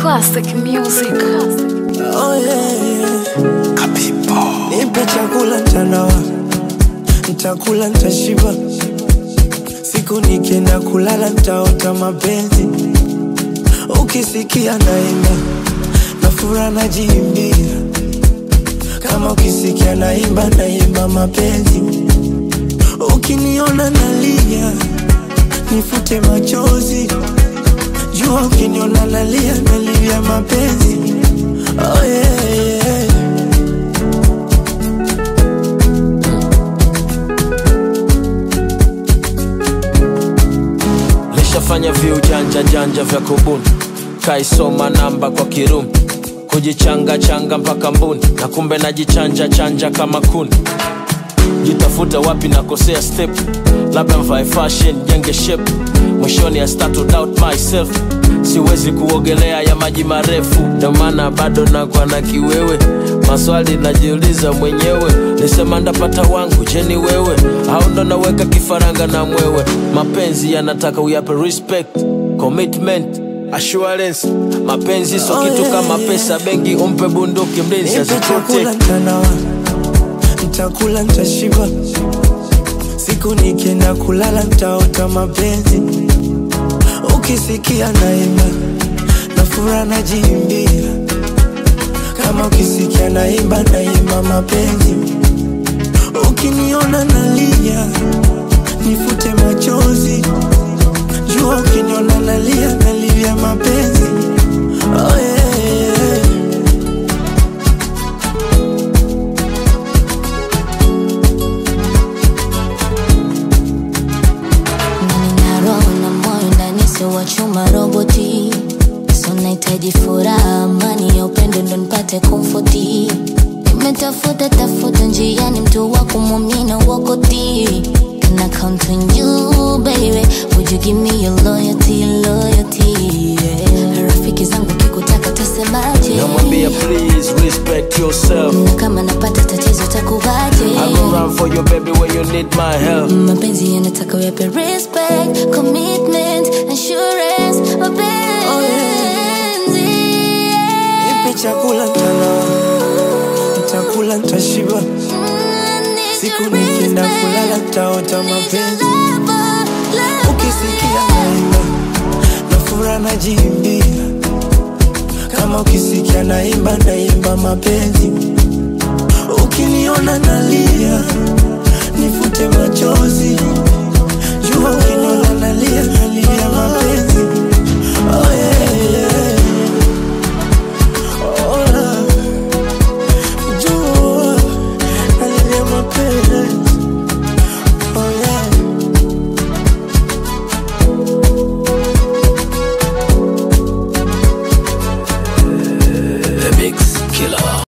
Classic music. Oh yeah. Kapipo. Nipe chakula mtanawa, nitakula nitashiba. Siku nikienda kulala nitaota mapenzi. Ukisikia naimba, na furaha najiimbia. Kama ukisikia naimba mapenzi. Ukiniona nalia, nifute machozi. Jua ukiniona nalia mapenzi. Oh yeah. Lishafanya janja vya kubuni, kaisoma namba kwa kirumi, kujichanga mpaka mbuni, na kumbe najichanja kama kuni. Jitafuta wapi nakosea step, labda mvae fashion jenge shape. Mwishoni I start to doubt myself, siwezi kuogelea ya maji marefu. Ndio maana bado nakuwa na kiwewe, maswali najiuliza mwenyewe. Nisema ndapata wangu, je ni wewe? Au ndo naweka kifaranga na mwewe? Mapenzi yanataka uyape respect, commitment, assurance. Mapenzi so kitu kama pesa bengi, umpe bunduki mlinzi asipote. Nitakula nitashiba. Siku nikienda kulala nitaota mapenzi. Ukisikia naimba, na furaha najiimbia. Kama ukisikia naimba mapenzi. Ukiniona nalia, nifute machozi. Jua ukiniona nalia mapenzi. Oh yeah. Wa chuma roboti, so nahitaji furaha, amani ya upendo ndo nipate comforti. Nimetafuta njiani mtu wa kumwamini wakoti. Can I count on you baby? Would you give me your loyalty, yeah. Rafiki zangu kikutaka tasemaje? Namwambia please respect yourself. Na kama napata tatizo takuvaje? I go run for you baby when you need my help. Mapenzi yanataka uyape respect, commitment, assurance. Mapenzi oh yeah. Nipe chakula mtanawa, nitakula nitashiba. Siku nikienda kulala nitaota mapenzi. Ukisikia naimba, na furaha najiimbia. Kama ukisikia naimba mapenzi. Ukiniona nalia, nifute machozi. Jua ukiniona nalia